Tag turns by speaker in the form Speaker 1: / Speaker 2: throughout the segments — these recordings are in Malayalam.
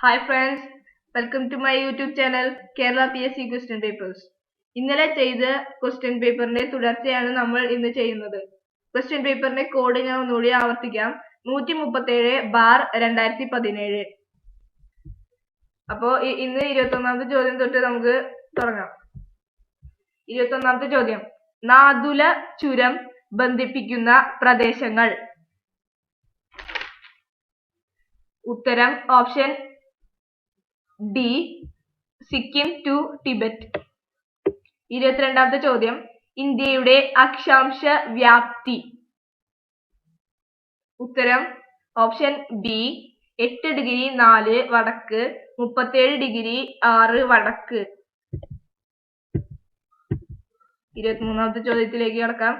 Speaker 1: Hi friends, welcome to my YouTube channel Kerala PSC Question Papers. ഇന്നലെ ചെയ്ത ക്വസ്റ്റ്യൻ പേപ്പറിന്റെ തുടർച്ചയാണ് നമ്മൾ ഇന്ന് ചെയ്യുന്നത്. ക്വസ്റ്റ്യൻ പേപ്പറിന്റെ കോഡ് ഞാൻ ഒന്നുകൂടി ആവർത്തിക്കാം. 137/2017. അപ്പോൾ ഇന്ന് 21ാമത്തെ ചോദ്യം തൊട്ട് നമുക്ക് തുടങ്ങാം. 21ാമത്തെ ചോദ്യം. നാദുല ചുരം ബന്ധിപ്പിക്കുന്ന പ്രദേശങ്ങൾ. ഉത്തരം option D, Sikkim to Tibet. 22ാമത്തെ ചോദ്യം. ഇന്ത്യയുടെ അക്ഷാംശ വ്യാപ്തി. ഉത്തരം ഓപ്ഷൻ ബി, 8°4 വടക്ക്, 37°6 വടക്ക്. 23ാമത്തെ ചോദ്യത്തിലേക്ക് കടക്കാം.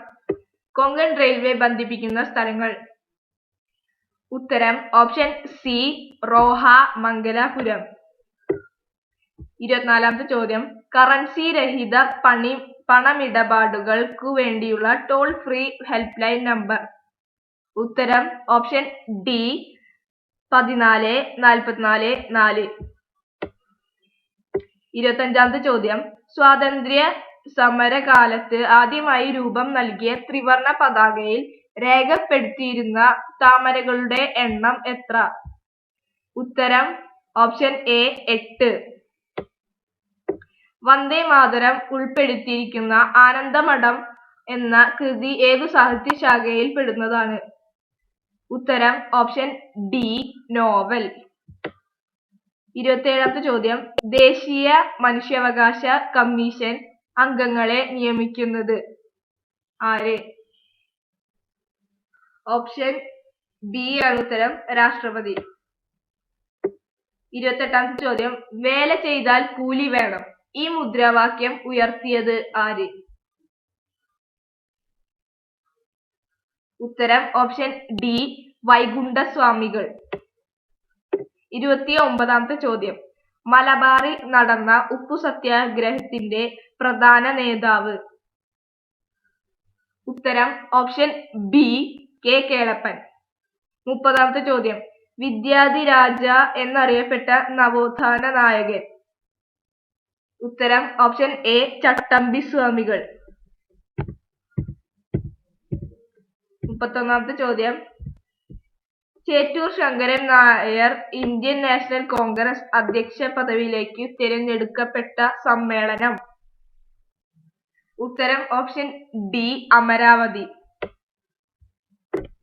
Speaker 1: കൊങ്കൺ റെയിൽവേ ബന്ധിപ്പിക്കുന്ന സ്ഥലങ്ങൾ. ഉത്തരം ഓപ്ഷൻ സി, റോഹ മംഗലാപുരം. 24ാമത്തെ ചോദ്യം. കറൻസി രഹിത പണമിടപാടുകൾക്കു വേണ്ടിയുള്ള toll free helpline number. ഉത്തരം ഓപ്ഷൻ ഡി, 14444. 25ാമത്തെ ചോദ്യം. സ്വാതന്ത്ര്യ സമരകാലത്ത് ആദ്യമായി രൂപം നൽകിയ ത്രിവർണ പതാകയിൽ രേഖപ്പെടുത്തിയിരുന്ന താമരകളുടെ എണ്ണം എത്ര? ഉത്തരം ഓപ്ഷൻ എ, 8. വന്ദേ മാതരം ഉൾപ്പെടുത്തിയിരിക്കുന്ന ആനന്ദമഠം എന്ന കൃതി ഏതു സാഹിത്യ ശാഖയിൽ പെടുന്നതാണ്? ഉത്തരം ഓപ്ഷൻ ഡി, നോവൽ. 27ാമത്തെ ചോദ്യം. ദേശീയ മനുഷ്യാവകാശ കമ്മീഷൻ അംഗങ്ങളെ നിയമിക്കുന്നത് ആര്? ഓപ്ഷൻ ബി ആണ് ഉത്തരം, രാഷ്ട്രപതി. 28ാമത്തെ ചോദ്യം. വേല ചെയ്താൽ കൂലി വേണം, ഈ മുദ്രാവാക്യം ഉയർത്തിയത് ആര്? ഉത്തരം ഓപ്ഷൻ ഡി, വൈകുണ്ഠസ്വാമികൾ. 29ാമത്തെ ചോദ്യം. മലബാറിൽ നടന്ന ഉപ്പു സത്യാഗ്രഹത്തിന്റെ പ്രധാന നേതാവ്. ഉത്തരം ഓപ്ഷൻ ബി, കെ കേളപ്പൻ. 30ാമത്തെ ചോദ്യം. വിദ്യാധിരാജ എന്നറിയപ്പെട്ട നവോത്ഥാന നായകൻ. ഉത്തരം ഓപ്ഷൻ എ, ചട്ടമ്പി സ്വാമികൾ. 31ാമത്തെ ചോദ്യം. ചേറ്റൂർ ശങ്കരൻ നായർ ഇന്ത്യൻ നാഷണൽ കോൺഗ്രസ് അധ്യക്ഷ പദവിയിലേക്ക് തിരഞ്ഞെടുക്കപ്പെട്ട സമ്മേളനം. ഉത്തരം ഓപ്ഷൻ ഡി, അമരാവതി.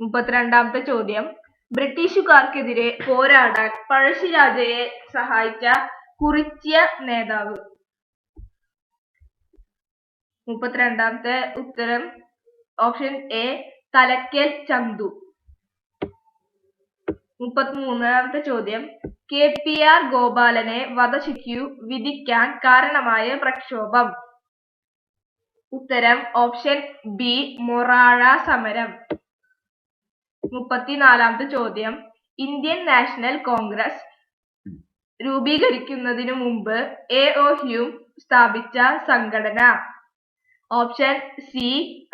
Speaker 1: 32ാമത്തെ ചോദ്യം. ബ്രിട്ടീഷുകാർക്കെതിരെ പോരാടാൻ പഴശ്ശിരാജയെ സഹായിച്ച കുറിച്യ നേതാവ്. 32ാമത്തെ ഉത്തരം ഓപ്ഷൻ എ, തലക്കൽ ചന്തു. 33ാമത്തെ ചോദ്യം. KPR ഗോപാലനെ വധശിക്ഷ വിധിക്കാൻ കാരണമായ പ്രക്ഷോഭം. ഉത്തരം ഓപ്ഷൻ ബി, മൊറാഴ സമരം. 34ാമത്തെ ചോദ്യം. ഇന്ത്യൻ നാഷണൽ കോൺഗ്രസ് രൂപീകരിക്കുന്നതിനു മുമ്പ് AO ഹ്യൂം സ്ഥാപിച്ച സംഘടന. ഓപ്ഷൻ സി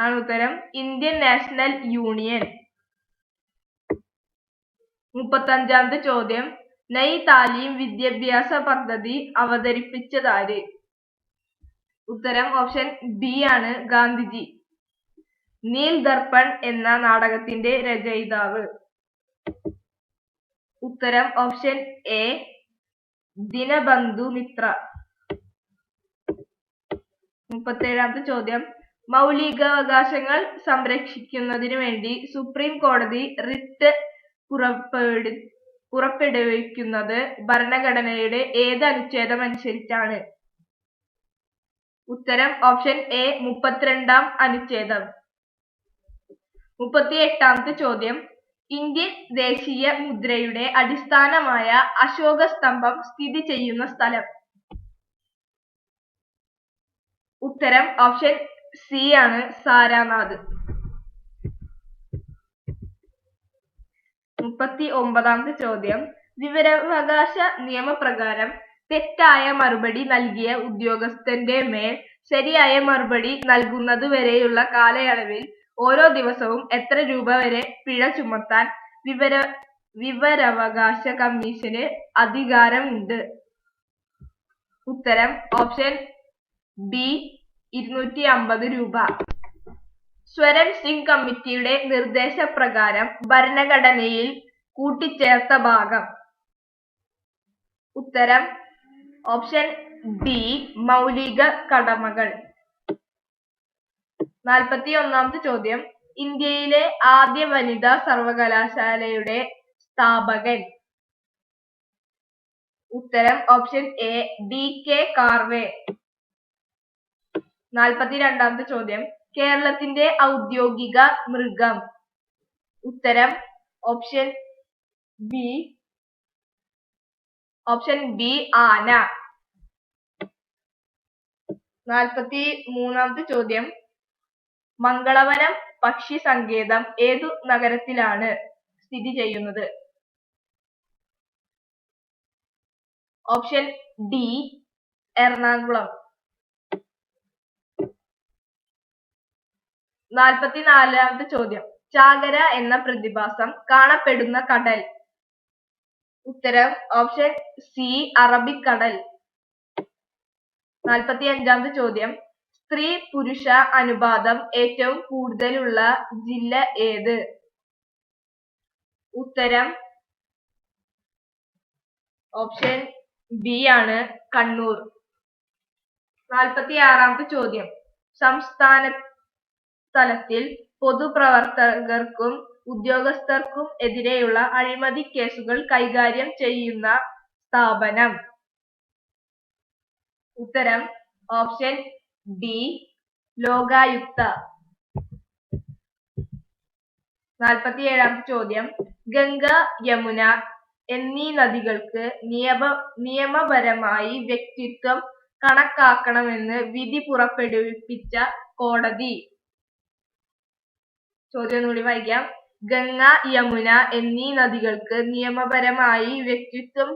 Speaker 1: ആണ് ഉത്തരം, ഇന്ത്യൻ നാഷണൽ യൂണിയൻ. 35ാമത്തെ ചോദ്യം. നൈ താലീം വിദ്യാഭ്യാസ പദ്ധതി അവതരിപ്പിച്ചതാര്? ഉത്തരം ഓപ്ഷൻ ബി ആണ്, ഗാന്ധിജി. നീൽ ദർപ്പൺ എന്ന നാടകത്തിന്റെ രചയിതാവ്. ഉത്തരം ഓപ്ഷൻ എ, ദിനബന്ധു മിത്ര. 37ാമത്തെ ചോദ്യം. മൗലികാവകാശങ്ങൾ സംരക്ഷിക്കുന്നതിനു വേണ്ടി സുപ്രീം കോടതി റിട്ട് പുറപ്പെടുവിക്കുന്നത് ഭരണഘടനയുടെ ഏത് അനുച്ഛേദം അനുസരിച്ചാണ്? ഉത്തരം ഓപ്ഷൻ എ, 32ാം അനുച്ഛേദം. 38ാമത്തെ ചോദ്യം. ഇന്ത്യൻ ദേശീയ മുദ്രയുടെ അടിസ്ഥാനമായ അശോക സ്തംഭം സ്ഥിതി ചെയ്യുന്ന സ്ഥലം. ഉത്തരം ഓപ്ഷൻ സി ആണ്, സാരാനാഥ്. 39ാമത്തെ ചോദ്യം. വിവരാവകാശ നിയമപ്രകാരം തെറ്റായ മറുപടി നൽകിയ ഉദ്യോഗസ്ഥന്റെ മേൽ ശരിയായ മറുപടി നൽകുന്നത് വരെയുള്ള കാലയളവിൽ ഓരോ ദിവസവും എത്ര രൂപ വരെ പിഴ ചുമത്താൻ വിവരാവകാശ കമ്മീഷന് അധികാരമുണ്ട്? ഉത്തരം ഓപ്ഷൻ ബി 250 രൂപ. സ്വരൺ സിംഗ് കമ്മിറ്റിയുടെ നിർദ്ദേശപ്രകാരം ഭരണഘടനയിൽ കൂട്ടിച്ചേർത്ത ഭാഗം? ഉത്തരം ഓപ്ഷൻ ഡി മൗലിക കടമകൾ. 41ാമത്തെ ചോദ്യം. ഇന്ത്യയിലെ ആദ്യ വനിതാ സർവകലാശാലയുടെ സ്ഥാപകൻ? ഉത്തരം ഓപ്ഷൻ എ DK കാർവേ. 42ാമത്തെ ചോദ്യം. കേരളത്തിന്റെ ഔദ്യോഗിക മൃഗം? ഉത്തരം ഓപ്ഷൻ ബി ആന. 43ാമത്തെ ചോദ്യം. മംഗളവനം പക്ഷി സങ്കേതം ഏതു നഗരത്തിലാണ് സ്ഥിതി ചെയ്യുന്നത്? Option D Ernakulam. 44ാമത്തെ ചോദ്യം. ചാകര എന്ന പ്രതിഭാസം കാണപ്പെടുന്ന കടൽ? ഉത്തരം ഓപ്ഷൻ സി അറബിക്കടൽ. 45ാമത്തെ ചോദ്യം. സ്ത്രീ പുരുഷ അനുപാതം ഏറ്റവും കൂടുതലുള്ള ജില്ല ഏത്? ഉത്തരം ഓപ്ഷൻ ബി ആണ് കണ്ണൂർ. 46ാമത്തെ ചോദ്യം. സംസ്ഥാന തലത്തിൽ പൊതുപ്രവർത്തകർക്കും ഉദ്യോഗസ്ഥർക്കും എതിരെയുള്ള അഴിമതി കേസുകൾ കൈകാര്യം ചെയ്യുന്ന സ്ഥാപനം? ഉത്തരം ഓപ്ഷൻ ഡി ലോകായുക്ത. 47ാമത്തെ ചോദ്യം. ഗംഗ യമുന എന്നീ നദികൾക്ക് നിയമപരമായി വ്യക്തിത്വം കണക്കാക്കണമെന്ന് വിധി പുറപ്പെടുവിപ്പിച്ച കോടതി? ചോദ്യം ഒന്നുകൂടി വായിക്കാം. ഗംഗ യമുന എന്നീ നദികൾക്ക് നിയമപരമായി വ്യക്തിത്വം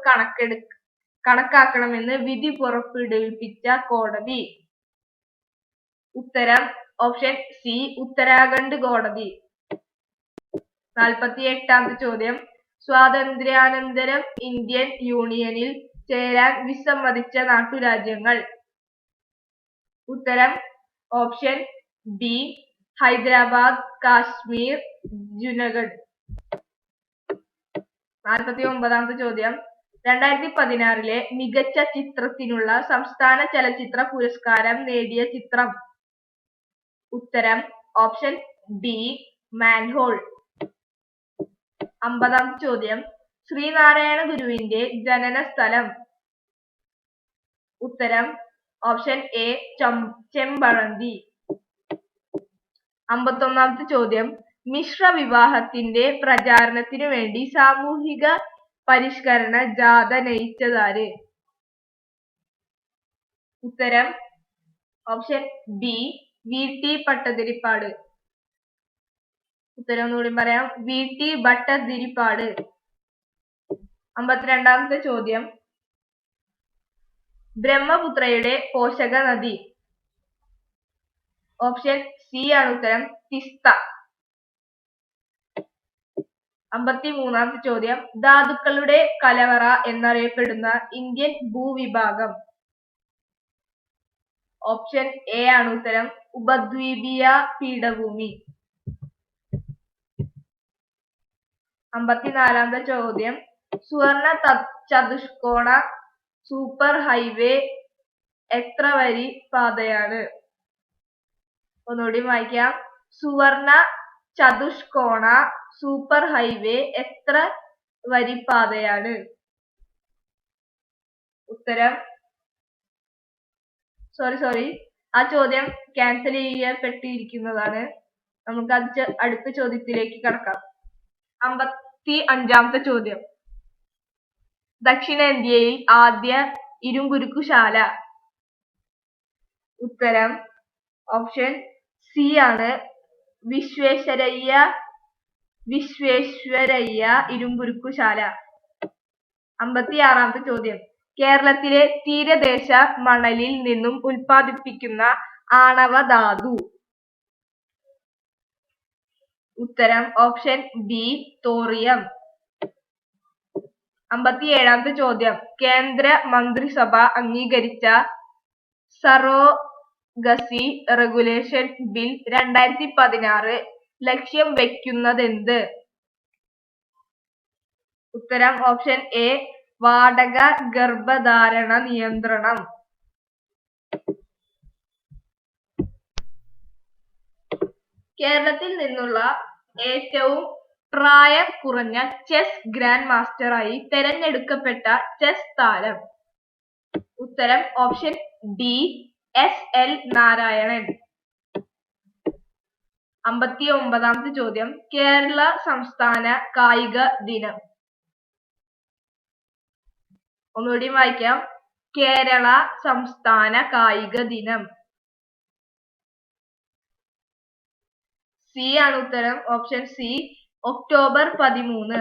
Speaker 1: കണക്കാക്കണമെന്ന് വിധി പുറപ്പെടുവിപ്പിച്ച കോടതി? ഉത്തരം ഓപ്ഷൻ സി ഉത്തരാഖണ്ഡ് കോടതി. 48ാമത്തെ ചോദ്യം. സ്വാതന്ത്ര്യാനന്തരം ഇന്ത്യൻ യൂണിയനിൽ ചേരാൻ വിസമ്മതിച്ച നാട്ടുരാജ്യങ്ങൾ? ഉത്തരം ഓപ്ഷൻ ബി ഹൈദരാബാദ്, കാശ്മീർ, ജുനഗഡ്. 49ാമത്തെ ചോദ്യം. 2016 മികച്ച ചിത്രത്തിനുള്ള സംസ്ഥാന ചലച്ചിത്ര പുരസ്കാരം നേടിയ ചിത്രം? ഉത്തരം ഓപ്ഷൻ ഡി മാൻഹോൾ. 50ാമത്തെ ചോദ്യം. ശ്രീനാരായണ ഗുരുവിന്റെ ജനന സ്ഥലം? ഉത്തരം ഓപ്ഷൻ എ ചെമ്പഴന്തി. 51ാമത്തെ ചോദ്യം. മിശ്ര വിവാഹത്തിന്റെ പ്രചാരണത്തിനു വേണ്ടി സാമൂഹിക പരിഷ്കരണ ജാഥ നയിച്ചതാര്? ഉത്തരം ഓപ്ഷൻ ബി VT ഭട്ടതിരിപ്പാട്. ഉത്തരം ഒന്നുകൂടി പറയാം. VT ഭട്ടതിരിപ്പാട്. 52ാമത്തെ ചോദ്യം. ബ്രഹ്മപുത്രയുടെ പോഷക നദി? ഓപ്ഷൻ സി ആണ് ഉത്തരം തിസ്ത. 53ാമത്തെ ചോദ്യം. ധാതുക്കളുടെ കലവറ എന്നറിയപ്പെടുന്ന ഇന്ത്യൻ ഭൂവിഭാഗം? ഓപ്ഷൻ എ ആണ് ഉത്തരം ഉപദ്വീപീയ പീഠഭൂമി. 54ാമത്തെ ചോദ്യം. സുവർണ ചതുഷ്കോണ സൂപ്പർ ഹൈവേ എത്ര വരി പാതയാണ്? ഒന്നുകൂടി വായിക്കാം. സുവർണ ചതുഷ്കോണ സൂപ്പർ ഹൈവേ എത്ര വരി പാതയാണ്? ഉത്തരം സോറി ആ ചോദ്യം ക്യാൻസൽ ചെയ്യപ്പെട്ടിരിക്കുന്നതാണ്. നമുക്ക് അടുത്ത ചോദ്യത്തിലേക്ക് കടക്കാം. 55ാമത്തെ ചോദ്യം. ദക്ഷിണേന്ത്യയിൽ ആദ്യ ഇരുമ്പുരുക്കുശാല? ഉത്തരം ഓപ്ഷൻ സി ആണ് വിശ്വേശ്വരയ്യ ഇരുമ്പുരുക്കുശാല. 56ാമത്തെ ചോദ്യം. കേരളത്തിലെ തീരദേശ മണലിൽ നിന്നും ഉൽപ്പാദിപ്പിക്കുന്ന ആണവധാതു? ഉത്തരം ഓപ്ഷൻ ബി തോറിയം. 57ാമത്തെ ചോദ്യം. കേന്ദ്ര മന്ത്രിസഭ അംഗീകരിച്ച സറോഗസി റെഗുലേഷൻ ബിൽ 2016 ലക്ഷ്യം വെക്കുന്നതെന്ത്? ഉത്തരം ഓപ്ഷൻ എ വാടക ഗർഭധാരണ നിയന്ത്രണം. കേരളത്തിൽ നിന്നുള്ള ഏറ്റവും പ്രായം കുറഞ്ഞ ചെസ് ഗ്രാൻഡ് മാസ്റ്ററായി തെരഞ്ഞെടുക്കപ്പെട്ട ചെസ് താരം. ഉത്തരം ഓപ്ഷൻ ഡി SL നാരായണൻ. 59ാമത്തെ ചോദ്യം. കേരള സംസ്ഥാന കായിക ദിനം. ഒന്നുകൂടി വായിക്കാം. കേരള സംസ്ഥാന കായിക ദിനം. സി ആണ് ഉത്തരം. Option C October 13.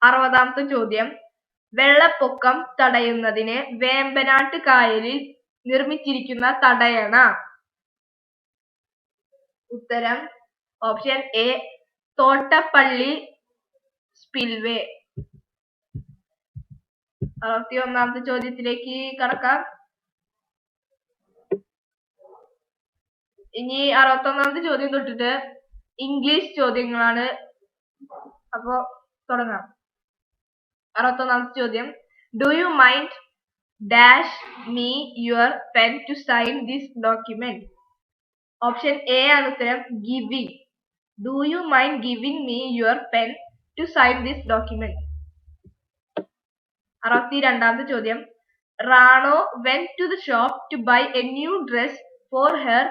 Speaker 1: 60ാമത്തെ ചോദ്യം. വെള്ളപ്പൊക്കം തടയുന്നതിന് വേമ്പനാട്ട് കായലിൽ നിർമ്മിച്ചിരിക്കുന്ന തടയണ. ഉത്തരം ഓപ്ഷൻ എ തോട്ടപ്പള്ളി സ്പിൽവേ. 61ാമത്തെ ചോദ്യത്തിലേക്ക് കടക്കാം. ഇനി 61ാമത്തെ ചോദ്യം തൊട്ടിട്ട് ഇംഗ്ലീഷ് ചോദ്യങ്ങളാണ്. അപ്പോ തുടങ്ങാം. 61ാമത്തെ ചോദ്യം. Do you mind dash me your pen to sign this document? Option A ആണ് ഉത്തരം giving. Do you mind giving me your pen to sign this document? 62ാമത്തെ ചോദ്യം. റാണോ went to the shop to buy a new dress for her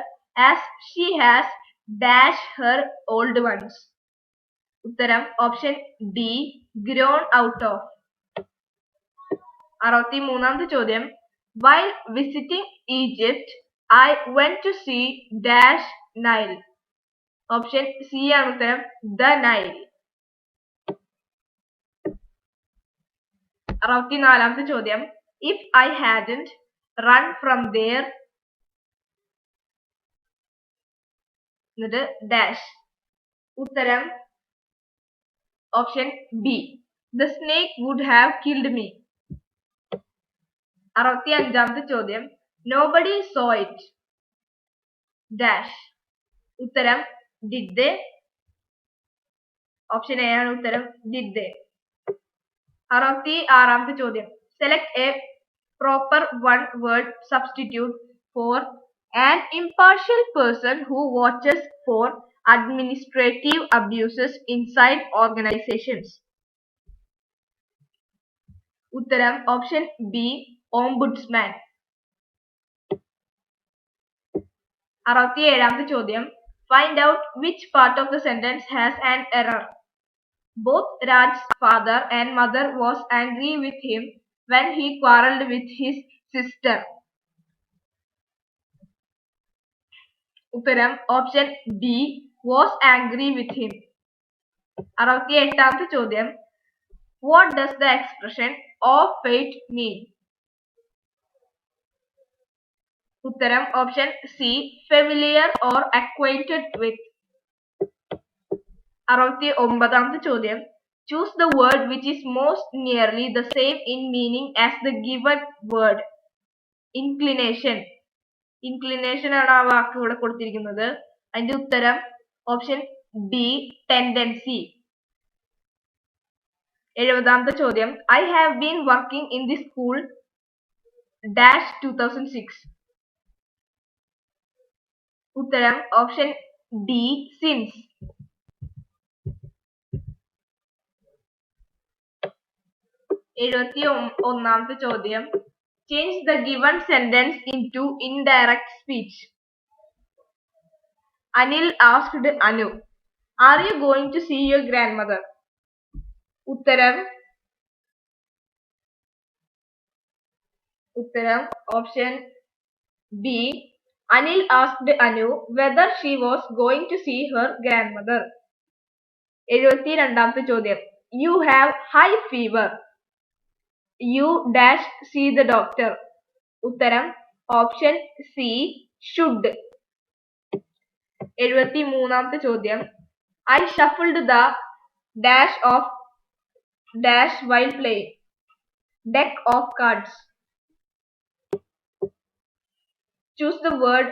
Speaker 1: as she has dashed her old ones. ഉത്തരം option D grown out of. 63ാമത്തെ ചോദ്യം. While visiting Egypt, I went to see dash Nile. Option C ആണ് ഉത്തരം the Nile. 64ാമത്തെ ചോദ്യം. If I hadn't run from there എന്നിട്ട് ഡാഷ്. ഉത്തരം option B the snake would have killed me. 65ാമത്തെ ചോദ്യം. Nobody saw it dash. ഉത്തരം did they. ഓപ്ഷൻ എ ആണ് ഉത്തരം did they. 66ാമത്തെ ചോദ്യം. Select a proper one word substitute for an impartial person who watches for administrative abuses inside organizations. ഉത്തരം ഓപ്ഷൻ ബി ഓംബുഡ്സ്മാൻ. 67ാമത്തെ ചോദ്യം. Find out which part of the sentence has an error. Both Raj's father and mother was angry with him when he quarreled with his sister. ഉത്തരം option B was angry with him. 68ാമത്തെ ചോദ്യം. What does the expression of fate mean? ഉത്തരം option C familiar or acquainted with. 69ാമത്തെ ചോദ്യം. Choose the word which is most nearly the same in meaning as the given word. Inclination. Inclination ആണ് ആ വാക്ക് ഇവിടെ കൊടുത്തിരിക്കുന്നത്. അതിന്റെ ഉത്തരം ഓപ്ഷൻ ഡി tendency. 70ാമത്തെ ചോദ്യം. I have been working in this school dash 2006. ഉത്തരം ഓപ്ഷൻ ഡി since. 71ാമത്തെ ചോദ്യം. Change the given sentence into indirect speech. Anil asked Anu, are you going to see your grandmother? ഉത്തരം option B Anil asked Anu whether she was going to see her grandmother. 72ാമത്തെ ചോദ്യം. You have high fever. You dash see the doctor. ഉത്തരം ഓപ്ഷൻ സി should. 73ാമത്തെ ചോദ്യം. I shuffled the dash of dash while playing. Deck of cards. Choose the word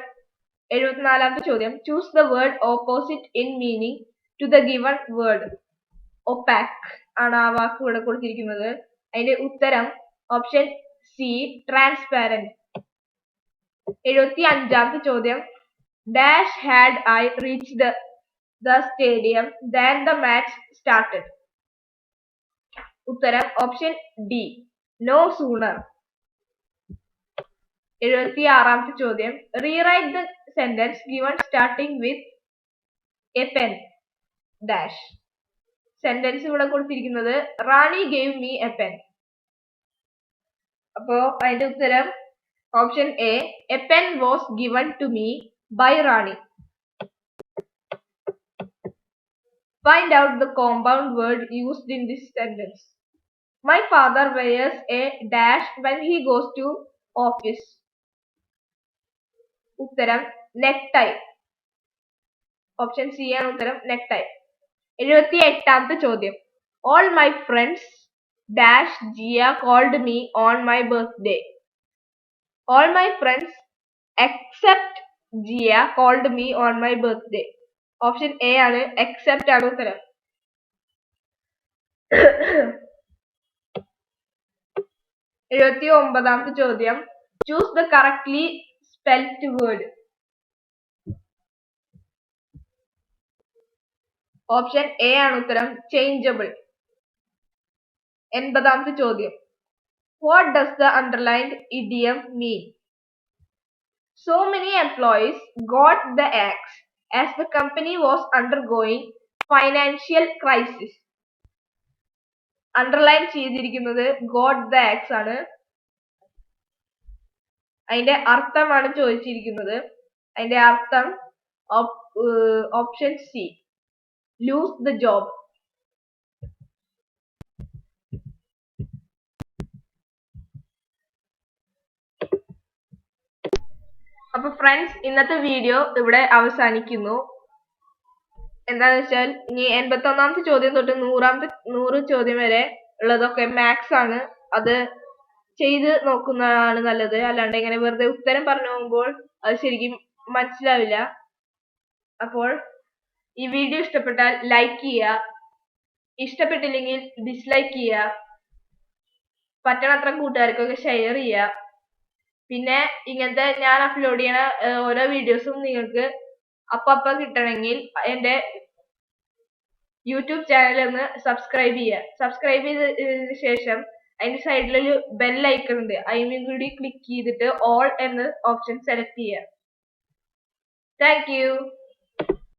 Speaker 1: 74ാമത്തെ ചോദ്യം. Choose the word opposite in meaning to the given word. Opaque ആണ് ആ വാക്ക് ഇവിടെ കൊടുത്തിരിക്കുന്നത്. അതിന്റെ ഉത്തരം ഓപ്ഷൻ സി transparent. 75ാമത്തെ ചോദ്യം. Dash had I reached the stadium then the match started. ഉത്തരം ഓപ്ഷൻ ഡി no sooner. 76ാമത്തെ ചോദ്യം. Rewrite the sentence given starting with a pen dash. Sentence ഇവിടെ കൊടുത്തിരിക്കുന്നത് റാണി gave me a pen. അപ്പോ അതിന്റെ ഉത്തരം option A a pen was given to me by Rani. Find out the compound word used in this sentence. My father wears a dash when he goes to office. ഉത്തരം necktie. ഓപ്ഷൻ സി ആണ് ഉത്തരം necktie. 78ാമത്തെ ചോദ്യം. All my friends dash Gia called me on my birthday. All my friends except Gia called me on my birthday. Option A ആണ് except ആണ് ഉത്തരം. 79ാമത്തെ ചോദ്യം. Choose the correctly spelt word. Option A ആണ് ഉത്തരം changeable. 80ാമത്തെ ചോദ്യം. What does the underlined idiom mean? So many employees got the axe as the company was undergoing financial crisis. Underline ചെയ്തിരിക്കുന്നത് got the axe ആണ്. അതിന്റെ അർത്ഥമാണ് ചോദിച്ചിരിക്കുന്നത്. അതിന്റെ അർത്ഥം option C lose the job. അപ്പൊ ഫ്രണ്ട്സ് ഇന്നത്തെ വീഡിയോ ഇവിടെ അവസാനിക്കുന്നു. എന്താന്ന് വെച്ചാൽ ഇനി 81ാമത്തെ ചോദ്യം തൊട്ട് 100 ചോദ്യം വരെ ഉള്ളതൊക്കെ മാത്സ് ആണ്. അത് ചെയ്ത് നോക്കുന്നതാണ് നല്ലത്. അല്ലാണ്ട് ഇങ്ങനെ വെറുതെ ഉത്തരം പറഞ്ഞു പോകുമ്പോൾ അത് ശരിക്കും മനസ്സിലാവില്ല. അപ്പോൾ ഈ വീഡിയോ ഇഷ്ടപ്പെട്ടാൽ ലൈക്ക് ചെയ്യുക, ഇഷ്ടപ്പെട്ടില്ലെങ്കിൽ ഡിസ്ലൈക്ക് ചെയ്യുക, പറ്റണത്ര കൂട്ടുകാർക്കൊക്കെ ഷെയർ ചെയ്യുക. പിന്നെ ഇങ്ങനത്തെ ഞാൻ അപ്ലോഡ് ചെയ്യണ ഓരോ വീഡിയോസും നിങ്ങൾക്ക് അപ്പം കിട്ടണമെങ്കിൽ എൻ്റെ യൂട്യൂബ് ചാനൽ ഒന്ന് സബ്സ്ക്രൈബ് ചെയ്യുക. സബ്സ്ക്രൈബ് ചെയ്തതിനു ശേഷം അതിന്റെ സൈഡിലൊരു ബെൽ ഐക്കൺ ഉണ്ട്, അതിനും കൂടി ക്ലിക്ക് ചെയ്തിട്ട് ഓൾ എന്ന ഓപ്ഷൻ സെലക്ട് ചെയ്യുക. Thank you.